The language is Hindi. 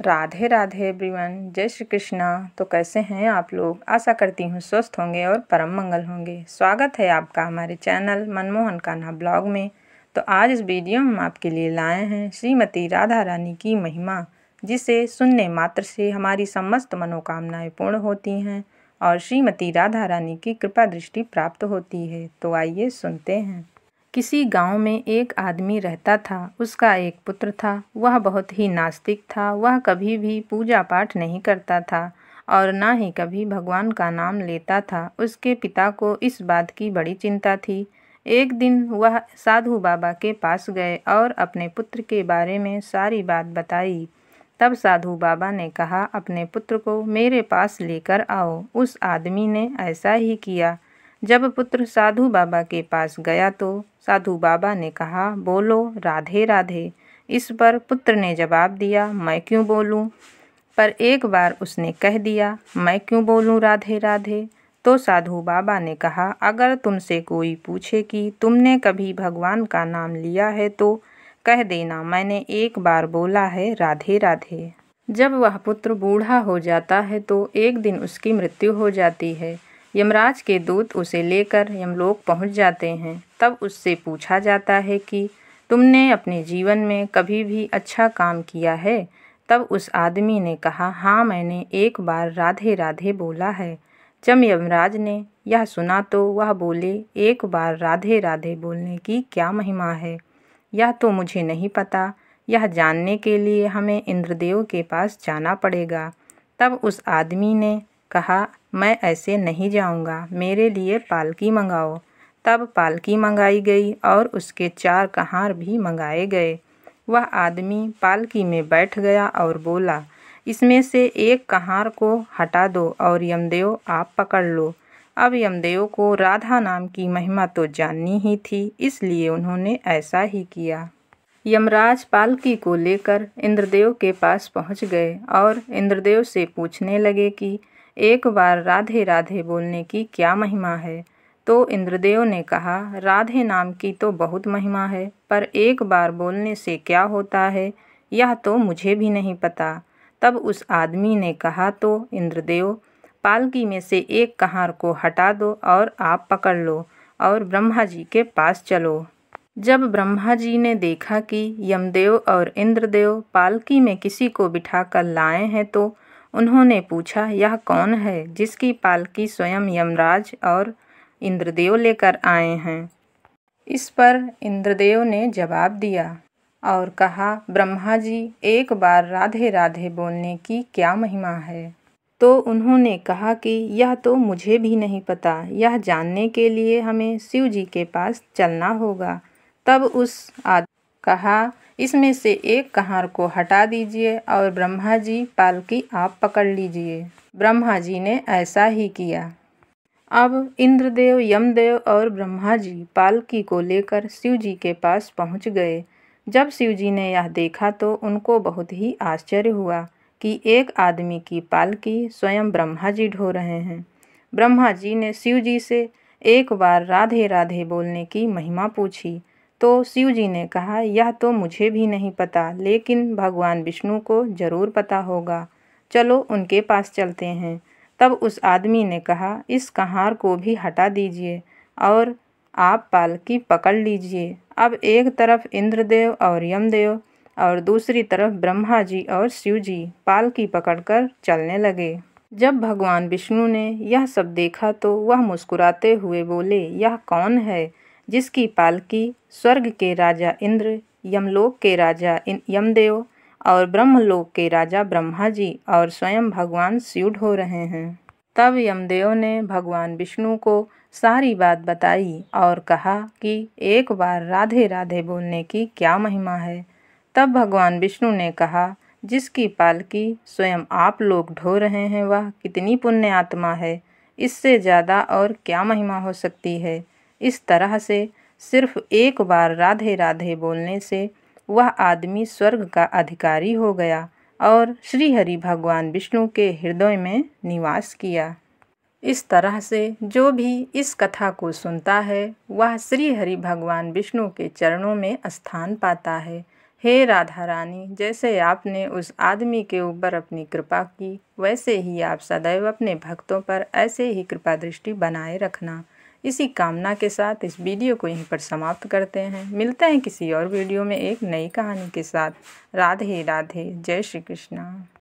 राधे राधे एवरीवन, जय श्री कृष्णा। तो कैसे हैं आप लोग? आशा करती हूँ स्वस्थ होंगे और परम मंगल होंगे। स्वागत है आपका हमारे चैनल मनमोहन कान्हा ब्लॉग में। तो आज इस वीडियो में हम आपके लिए लाए हैं श्रीमती राधा रानी की महिमा, जिसे सुनने मात्र से हमारी समस्त मनोकामनाएं पूर्ण होती हैं और श्रीमती राधा रानी की कृपा दृष्टि प्राप्त होती है। तो आइए सुनते हैं। किसी गांव में एक आदमी रहता था। उसका एक पुत्र था। वह बहुत ही नास्तिक था। वह कभी भी पूजा पाठ नहीं करता था और ना ही कभी भगवान का नाम लेता था। उसके पिता को इस बात की बड़ी चिंता थी। एक दिन वह साधु बाबा के पास गए और अपने पुत्र के बारे में सारी बात बताई। तब साधु बाबा ने कहा, अपने पुत्र को मेरे पास लेकर आओ। उस आदमी ने ऐसा ही किया। जब पुत्र साधु बाबा के पास गया तो साधु बाबा ने कहा, बोलो राधे राधे। इस पर पुत्र ने जवाब दिया, मैं क्यों बोलूं? पर एक बार उसने कह दिया, मैं क्यों बोलूं राधे राधे? तो साधु बाबा ने कहा, अगर तुमसे कोई पूछे कि तुमने कभी भगवान का नाम लिया है तो कह देना, मैंने एक बार बोला है राधे राधे। जब वह पुत्र बूढ़ा हो जाता है तो एक दिन उसकी मृत्यु हो जाती है। यमराज के दूत उसे लेकर यमलोक पहुंच जाते हैं। तब उससे पूछा जाता है कि तुमने अपने जीवन में कभी भी अच्छा काम किया है? तब उस आदमी ने कहा, हाँ, मैंने एक बार राधे राधे बोला है। जब यमराज ने यह सुना तो वह बोले, एक बार राधे राधे बोलने की क्या महिमा है? यह तो मुझे नहीं पता। यह जानने के लिए हमें इंद्रदेव के पास जाना पड़ेगा। तब उस आदमी ने कहा, मैं ऐसे नहीं जाऊंगा, मेरे लिए पालकी मंगाओ। तब पालकी मंगाई गई और उसके 4 कहार भी मंगाए गए। वह आदमी पालकी में बैठ गया और बोला, इसमें से एक कहार को हटा दो और यमदेव आप पकड़ लो। अब यमदेव को राधा नाम की महिमा तो जाननी ही थी, इसलिए उन्होंने ऐसा ही किया। यमराज पालकी को लेकर इंद्रदेव के पास पहुंच गए और इंद्रदेव से पूछने लगे कि एक बार राधे राधे बोलने की क्या महिमा है? तो इंद्रदेव ने कहा, राधे नाम की तो बहुत महिमा है, पर एक बार बोलने से क्या होता है यह तो मुझे भी नहीं पता। तब उस आदमी ने कहा, तो इंद्रदेव, पालकी में से एक कहार को हटा दो और आप पकड़ लो और ब्रह्मा जी के पास चलो। जब ब्रह्मा जी ने देखा कि यमदेव और इंद्रदेव पालकी में किसी को बिठाकर लाए हैं तो उन्होंने पूछा, यह कौन है जिसकी पालकी स्वयं यमराज और इंद्रदेव लेकर आए हैं? इस पर इंद्रदेव ने जवाब दिया और कहा, ब्रह्मा जी, एक बार राधे राधे बोलने की क्या महिमा है? तो उन्होंने कहा कि यह तो मुझे भी नहीं पता। यह जानने के लिए हमें शिव जी के पास चलना होगा। तब उस आदमी कहा, इसमें से एक कहार को हटा दीजिए और ब्रह्मा जी पालकी आप पकड़ लीजिए। ब्रह्मा जी ने ऐसा ही किया। अब इंद्रदेव, यमदेव और ब्रह्मा जी पालकी को लेकर शिव जी के पास पहुंच गए। जब शिव जी ने यह देखा तो उनको बहुत ही आश्चर्य हुआ कि एक आदमी की पालकी स्वयं ब्रह्मा जी ढो रहे हैं। ब्रह्मा जी ने शिव जी से एक बार राधे राधे बोलने की महिमा पूछी तो शिव जी ने कहा, यह तो मुझे भी नहीं पता, लेकिन भगवान विष्णु को जरूर पता होगा। चलो उनके पास चलते हैं। तब उस आदमी ने कहा, इस कहार को भी हटा दीजिए और आप पालकी पकड़ लीजिए। अब एक तरफ इंद्रदेव और यमदेव और दूसरी तरफ ब्रह्मा जी और शिव जी पालकी पकड़कर चलने लगे। जब भगवान विष्णु ने यह सब देखा तो वह मुस्कुराते हुए बोले, यह कौन है जिसकी पालकी स्वर्ग के राजा इंद्र, यमलोक के राजा यमदेव और ब्रह्मलोक के राजा ब्रह्मा जी और स्वयं भगवान शिव ढो रहे हैं? तब यमदेव ने भगवान विष्णु को सारी बात बताई और कहा कि एक बार राधे राधे बोलने की क्या महिमा है? तब भगवान विष्णु ने कहा, जिसकी पालकी स्वयं आप लोग ढो रहे हैं वह कितनी पुण्य आत्मा है। इससे ज़्यादा और क्या महिमा हो सकती है? इस तरह से सिर्फ एक बार राधे राधे बोलने से वह आदमी स्वर्ग का अधिकारी हो गया और श्री हरि भगवान विष्णु के हृदय में निवास किया। इस तरह से जो भी इस कथा को सुनता है वह श्री हरि भगवान विष्णु के चरणों में स्थान पाता है। हे राधा रानी, जैसे आपने उस आदमी के ऊपर अपनी कृपा की, वैसे ही आप सदैव अपने भक्तों पर ऐसे ही कृपा दृष्टि बनाए रखना। इसी कामना के साथ इस वीडियो को यहीं पर समाप्त करते हैं। मिलते हैं किसी और वीडियो में एक नई कहानी के साथ। राधे राधे, जय श्री कृष्णा।